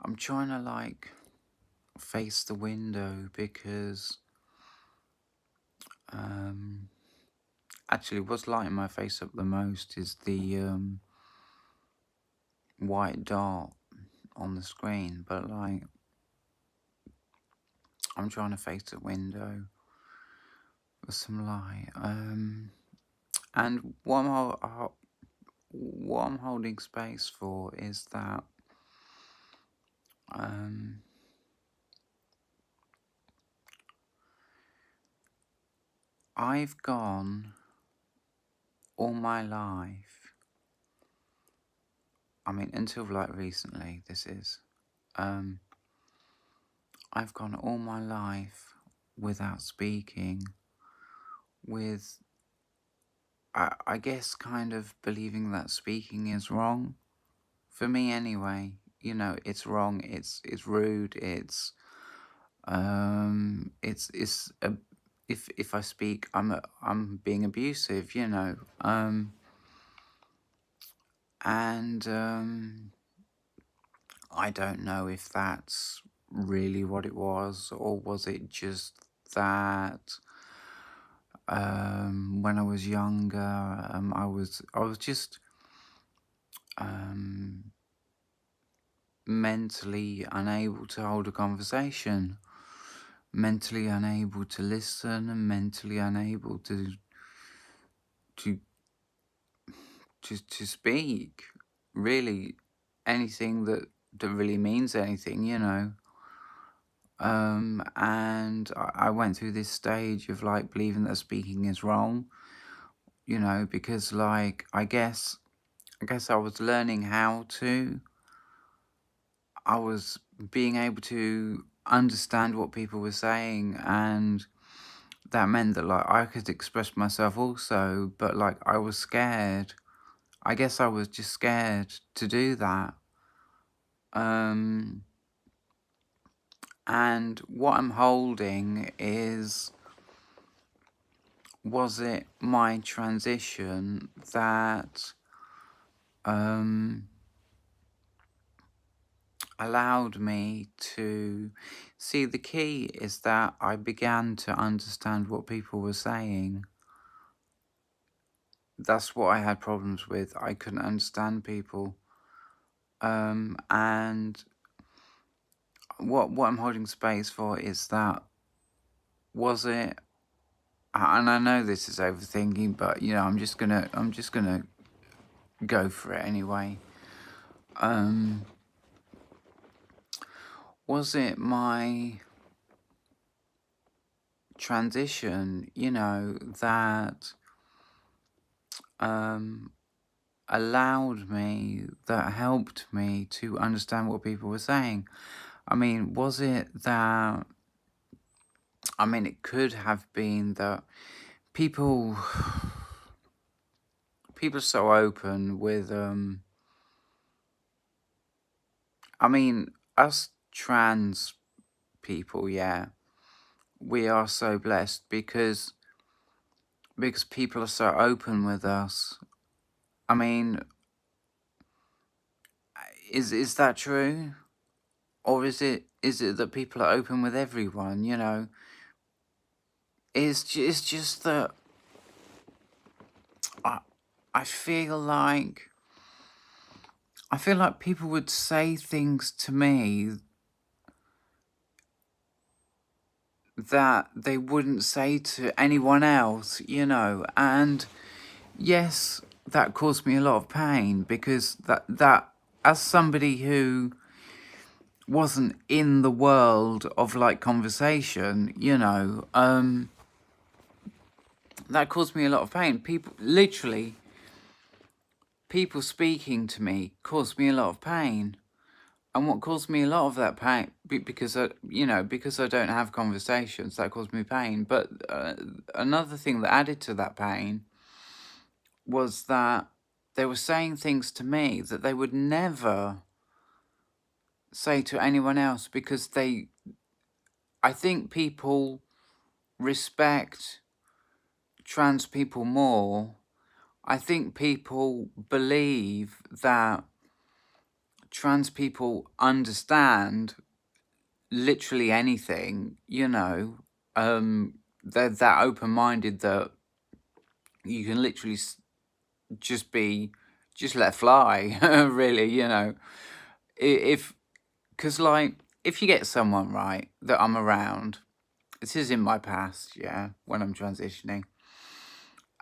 I'm trying to like face the window because um actually what's lighting my face up the most is the white dot on the screen, but like I'm trying to face the window with some light. And what I'm holding space for is that um I've gone all my life, I mean until like recently this is, um I've gone all my life without speaking, with I guess kind of believing that speaking is wrong. For me anyway, it's wrong, it's rude, it's if I speak, I'm being abusive, and I don't know if that's really what it was, or was it just that when I was younger, I was just um, mentally unable to hold a conversation, mentally unable to listen, and mentally unable to to speak really anything that really means anything. And I went through this stage of like believing that speaking is wrong, because like I guess I was learning how to. I was being able to understand what people were saying, and that meant that like I could express myself also, but like I was scared. I guess I was just scared to do that. Um and what I'm holding is, was it my transition that um allowed me to see? The key is that I began to understand what people were saying. That's what I had problems with. I couldn't understand people. And what I'm holding space for is that, was it, and I know this is overthinking, but I'm just gonna go for it anyway. Was it my transition, that allowed me, that helped me to understand what people were saying? I mean, was it that, I mean, it could have been that people are so open with, I mean, us trans people, yeah, we are so blessed because people are so open with us. I mean, is that true? Or is it that people are open with everyone, It's just that I I feel like people would say things to me that they wouldn't say to anyone else. And yes, that caused me a lot of pain, because that as somebody who wasn't in the world of like conversation, that caused me a lot of pain. People speaking to me caused me a lot of pain. And what caused me a lot of that pain, because because I don't have conversations, that caused me pain. But another thing that added to that pain was that they were saying things to me that they would never say to anyone else, because I think people respect trans people more. I think people believe that trans people understand literally anything, you know. They're that open-minded that you can literally just let fly, really, you know. If, because like, if you get someone, right, that I'm around, this is in my past, yeah, when I'm transitioning,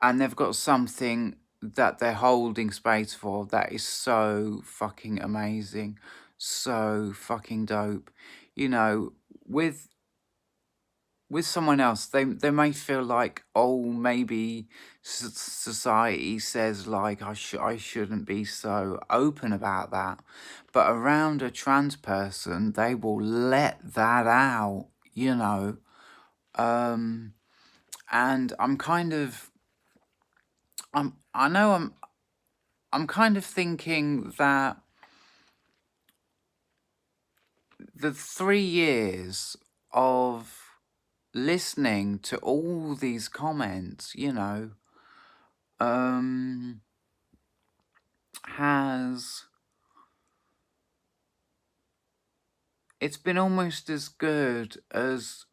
and they've got something that they're holding space for that is so fucking amazing, so fucking dope, you know, with someone else, they may feel like, oh, maybe society says like I shouldn't be so open about that, but around a trans person, they will let that out, you know. And I'm kind of, I know I'm kind of thinking that the 3 years of listening to all these comments, you know, has, it's been almost as good as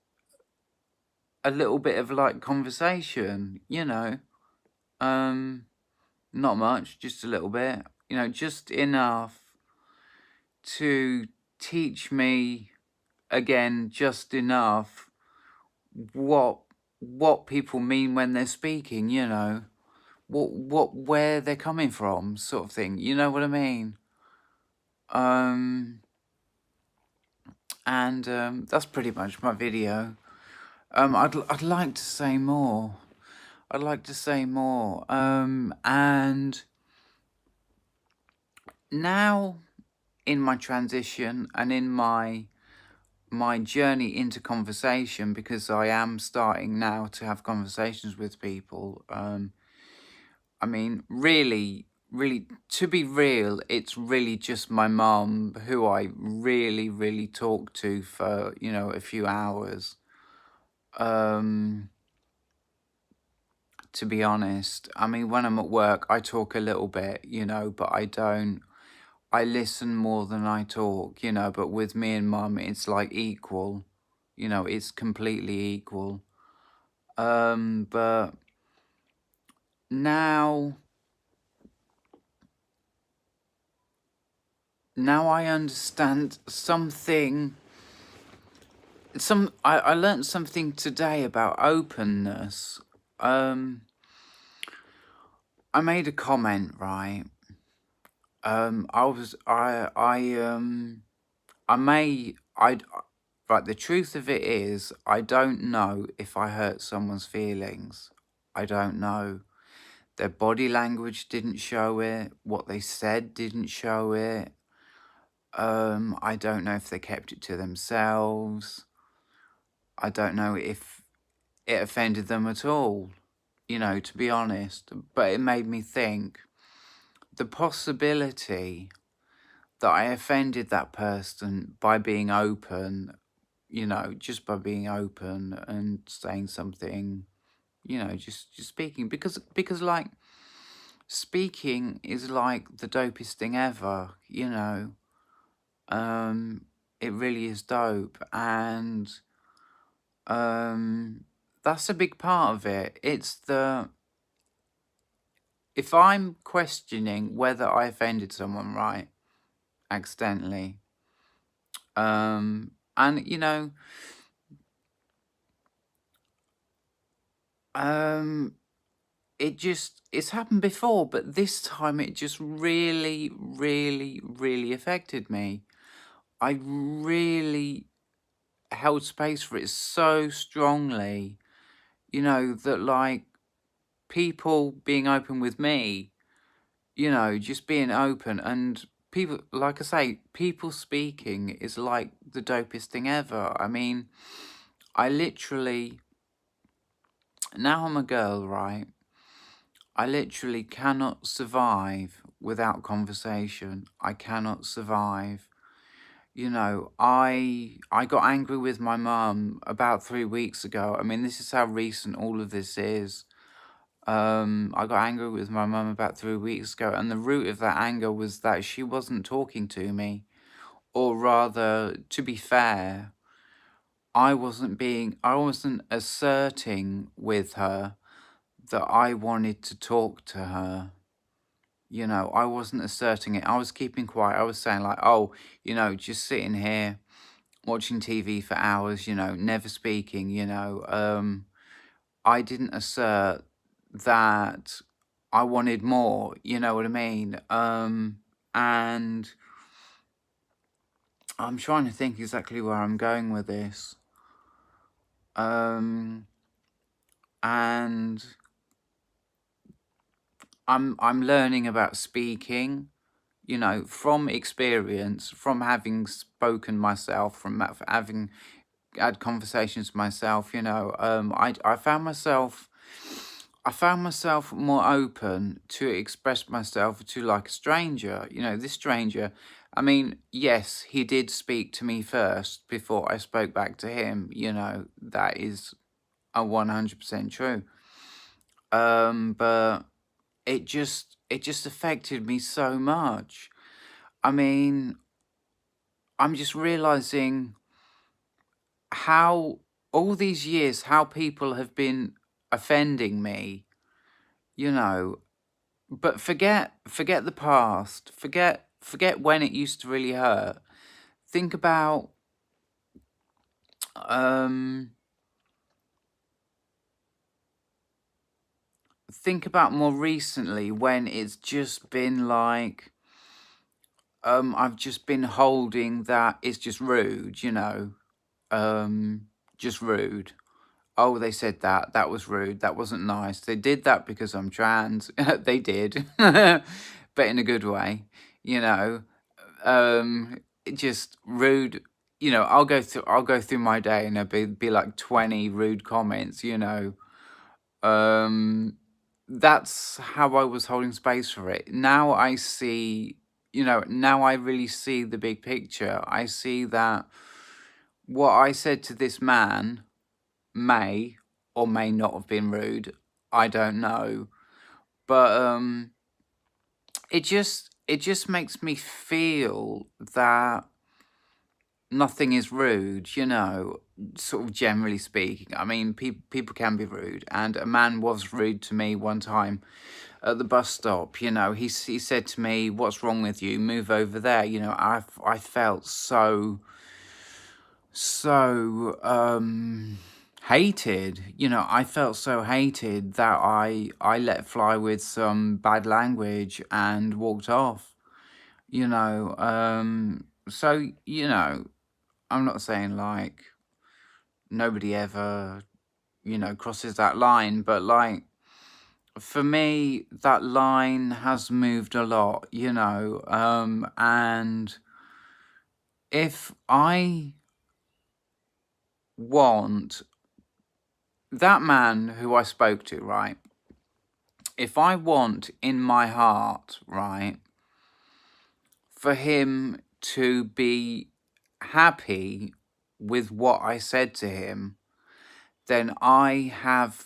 a little bit of like conversation, you know. Not much, just a little bit, you know, just enough to teach me again, just enough what people mean when they're speaking, you know, where they're coming from, sort of thing, you know what I mean. And that's pretty much my video. I'd like to say more. I'd like to say more. And now in my transition and in my journey into conversation, because I am starting now to have conversations with people. I mean, really, to be real, it's really just my mum who I really talk to for, you know, a few hours. To be honest, I mean, when I'm at work, I talk a little bit, you know, but I listen more than I talk, you know, but with me and mum, it's like equal, you know, it's completely equal. But now I understand something. I learned something today about openness. I made a comment, right? Right, the truth of it is, I don't know if I hurt someone's feelings. I don't know. Their body language didn't show it. What they said didn't show it. I don't know if they kept it to themselves. I don't know if it offended them at all, you know, to be honest. But it made me think, the possibility that I offended that person by being open, you know, just by being open and saying something, you know, just speaking, because like, speaking is like the dopest thing ever, you know. It really is dope, and that's a big part of it. It's the, if I'm questioning whether I offended someone, right, accidentally, and you know, it's happened before, but this time it just really affected me. I really held space for it so strongly, you know, that like, people being open with me, you know, just being open, and people, like I say, people speaking is like the dopest thing ever. I mean, I literally, now I'm a girl, right? I literally cannot survive without conversation. I cannot survive. You know, I got angry with my mum about 3 weeks ago. I mean, this is how recent all of this is. I got angry with my mum about 3 weeks ago, and the root of that anger was that she wasn't talking to me. Or rather, to be fair, I wasn't asserting with her that I wanted to talk to her. I wasn't asserting it. I was keeping quiet. I was saying like, oh, just sitting here watching TV for hours, never speaking, I didn't assert that I wanted more, you know what I mean? And I'm trying to think exactly where I'm going with this. And I'm learning about speaking, from experience, from having spoken myself, from having had conversations with myself. I found myself more open to express myself to like a stranger. This stranger, I mean, yes, he did speak to me first before I spoke back to him. That is a 100% true. But it just affected me so much. I mean, I'm just realizing how all these years how people have been offending me, you know, but forget the past. Forget when it used to really hurt. Think about um more recently when it's just been like I've just been holding that it's just rude, just rude. Oh, they said that. That was rude. That wasn't nice. They did that because I'm trans. They did. But in a good way, you know. Just rude. I'll go through my day and there'll be like 20 rude comments, That's how I was holding space for it. Now I see, now I really see the big picture. I see that what I said to this man may or may not have been rude. I don't know. But it just makes me feel that nothing is rude, sort of generally speaking. I mean, people can be rude, and a man was rude to me one time at the bus stop. He said to me, "What's wrong with you? Move over there." I felt so hated. I felt so hated that I let fly with some bad language and walked off. So I'm not saying like nobody ever crosses that line, but like for me that line has moved a lot. And if I want that man who I spoke to, right? If I want in my heart, right, for him to be happy with what I said to him, then I have.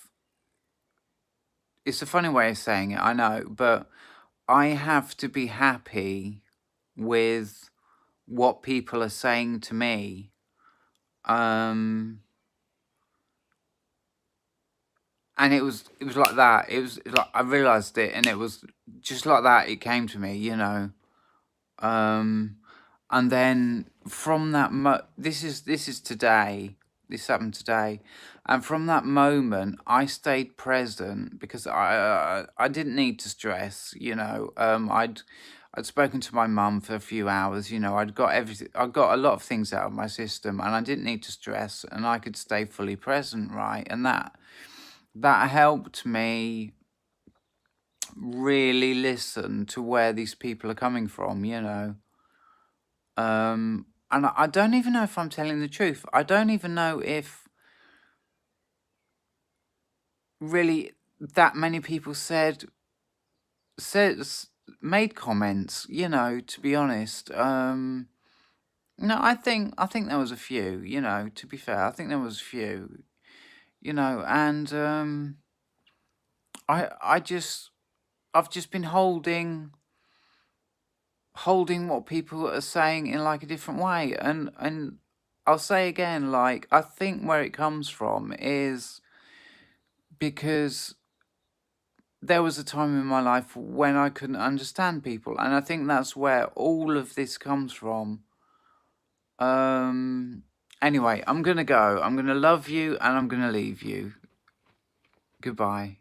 It's a funny way of saying it, I know, but I have to be happy with what people are saying to me. And it was like that. It was like I realized it, and it was just like that. It came to me, And then from that, this is today. This happened today, and from that moment, I stayed present because I didn't need to stress. I'd spoken to my mum for a few hours. I'd got everything. I got a lot of things out of my system, and I didn't need to stress, and I could stay fully present, right? And that helped me really listen to where these people are coming from. And I don't even know if I'm telling the truth. I don't even know if really that many people said made comments, to be honest. No, I think there was a few, to be fair. I think there was a few, and I've just been holding what people are saying in like a different way, and I'll say again, like, I think where it comes from is because there was a time in my life when I couldn't understand people, and I think that's where all of this comes from. Anyway, I'm gonna go. I'm gonna love you and I'm gonna leave you. Goodbye.